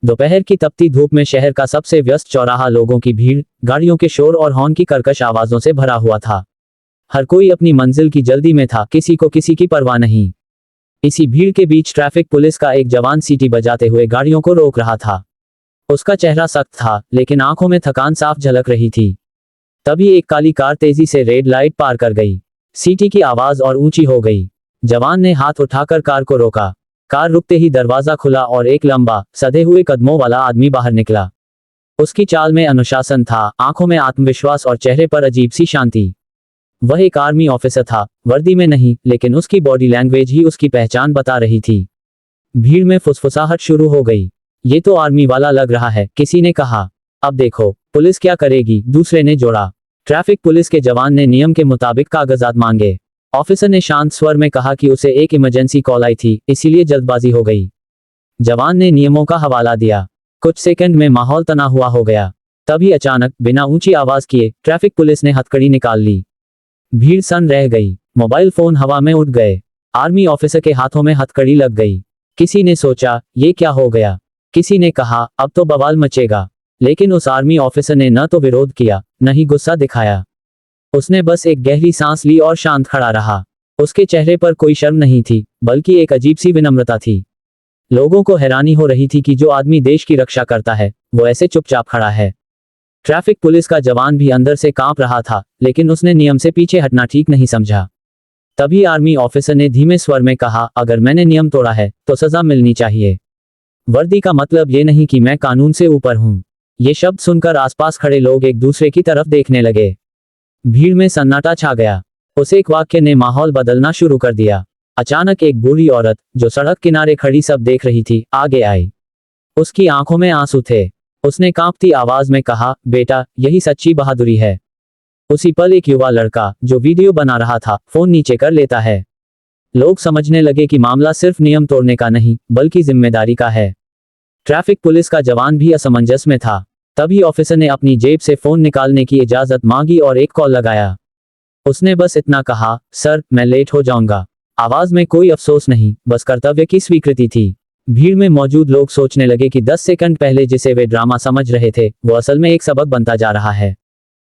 दोपहर की तपती धूप में शहर का सबसे व्यस्त चौराहा लोगों की भीड़, गाड़ियों के शोर और हॉर्न की कर्कश आवाजों से भरा हुआ था। हर कोई अपनी मंजिल की जल्दी में था, किसी को किसी की परवाह नहीं। इसी भीड़ के बीच ट्रैफिक पुलिस का एक जवान सीटी बजाते हुए गाड़ियों को रोक रहा था। उसका चेहरा सख्त था, लेकिन आंखों में थकान साफ झलक रही थी। तभी एक काली कार तेजी से रेड लाइट पार कर गई। सीटी की आवाज और ऊंची हो गई। जवान ने हाथ उठाकर कार को रोका। कार रुकते ही दरवाजा खुला और एक लंबा, सधे हुए कदमों वाला आदमी बाहर निकला। उसकी चाल में अनुशासन था, आंखों में आत्मविश्वास और चेहरे पर अजीब सी शांति। वह एक आर्मी ऑफिसर था, वर्दी में नहीं, लेकिन उसकी बॉडी लैंग्वेज ही उसकी पहचान बता रही थी। भीड़ में फुसफुसाहट शुरू हो गई। ये तो आर्मी वाला लग रहा है, किसी ने कहा। अब देखो पुलिस क्या करेगी, दूसरे ने जोड़ा। ट्रैफिक पुलिस के जवान ने नियम के मुताबिक कागजात मांगे। ऑफिसर ने शांत स्वर में कहा कि उसे एक इमरजेंसी कॉल आई थी, इसीलिए जल्दबाजी हो गई। जवान ने नियमों का हवाला दिया। कुछ सेकंड में माहौल तना हुआ हो गया। तभी अचानक, बिना ऊंची आवाज किए, ट्रैफिक पुलिस ने हथकड़ी निकाल ली। भीड़ सन रह गई। मोबाइल फोन हवा में उड़ गए। आर्मी ऑफिसर के हाथों में हथकड़ी लग गई। किसी ने सोचा, ये क्या हो गया। किसी ने कहा, अब तो बवाल मचेगा। लेकिन उस आर्मी ऑफिसर ने न तो विरोध किया, न ही गुस्सा दिखाया। उसने बस एक गहरी सांस ली और शांत खड़ा रहा। उसके चेहरे पर कोई शर्म नहीं थी, बल्कि एक अजीब सी विनम्रता थी। लोगों को हैरानी हो रही थी कि जो आदमी देश की रक्षा करता है, वो ऐसे चुपचाप खड़ा है। ट्रैफिक पुलिस का जवान भी अंदर से कांप रहा था, लेकिन उसने नियम से पीछे हटना ठीक नहीं समझा। तभी आर्मी ऑफिसर ने धीमे स्वर में कहा, अगर मैंने नियम तोड़ा है, तो सजा मिलनी चाहिए। वर्दी का मतलब ये नहीं कि मैं कानून से ऊपर हूं। ये शब्द सुनकर आसपास खड़े लोग एक दूसरे की तरफ देखने लगे। भीड़ में सन्नाटा छा गया। उस एक वाक्य ने माहौल बदलना शुरू कर दिया। अचानक एक बूढ़ी औरत, जो सड़क किनारे खड़ी सब देख रही थी, आगे आई। उसकी आंखों में आंसू थे। उसने कांपती आवाज में कहा, बेटा, यही सच्ची बहादुरी है। उसी पल एक युवा लड़का, जो वीडियो बना रहा था, फोन नीचे कर लेता है। लोग समझने लगे कि मामला सिर्फ नियम तोड़ने का नहीं, बल्कि जिम्मेदारी का है। ट्रैफिक पुलिस का जवान भी असमंजस में था। तभी ऑफिसर ने अपनी जेब से फोन निकालने की इजाजत मांगी और एक कॉल लगाया। उसने बस इतना कहा, सर, मैं लेट हो जाऊंगा। आवाज में कोई अफसोस नहीं, बस कर्तव्य की स्वीकृति थी। भीड़ में मौजूद लोग सोचने लगे कि 10 सेकंड पहले जिसे वे ड्रामा समझ रहे थे, वो असल में एक सबक बनता जा रहा है।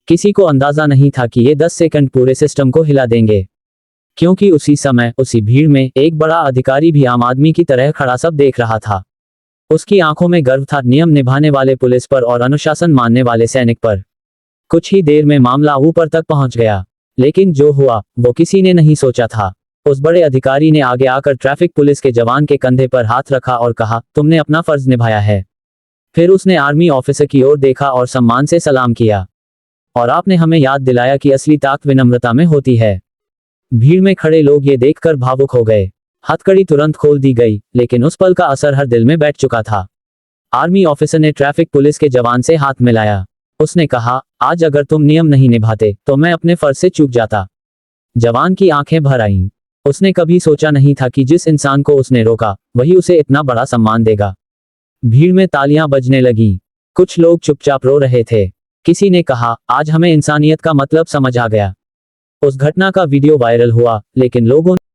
किसी को अंदाजा नहीं था कि ये 10 सेकंड पूरे सिस्टम को हिला देंगे। क्योंकि उसी समय, उसी भीड़ में, एक बड़ा अधिकारी भी आम आदमी की तरह खड़ा सब देख रहा था। उसकी आंखों में गर्व था, नियम निभाने वाले पुलिस पर और अनुशासन मानने वाले सैनिक पर। कुछ ही देर में मामला ऊपर तक पहुंच गया। लेकिन जो हुआ, वो किसी ने नहीं सोचा था। उस बड़े अधिकारी ने आगे आकर ट्रैफिक पुलिस के जवान के कंधे पर हाथ रखा और कहा, तुमने अपना फर्ज निभाया है। फिर उसने आर्मी ऑफिसर की ओर देखा और सम्मान से सलाम किया। और आपने हमें याद दिलाया कि असली ताकत विनम्रता में होती है। भीड़ में खड़े लोग ये देखकर भावुक हो गए। हथकड़ी तुरंत खोल दी गई, लेकिन उस पल का असर हर दिल में बैठ चुका था। आर्मी ऑफिसर ने ट्रैफिक पुलिस के जवान से हाथ मिलाया। उसने कहा, आज अगर तुम नियम नहीं निभाते, तो मैं अपने फर्ज से चूक जाता। जवान की आंखें भर आईं। उसने कभी सोचा नहीं था कि जिस इंसान को उसने रोका, वही उसे इतना बड़ा सम्मान देगा। भीड़ में तालियां बजने लगीं। कुछ लोग चुपचाप रो रहे थे। किसी ने कहा, आज हमें इंसानियत का मतलब समझ आ गया। उस घटना का वीडियो वायरल हुआ, लेकिन लोगों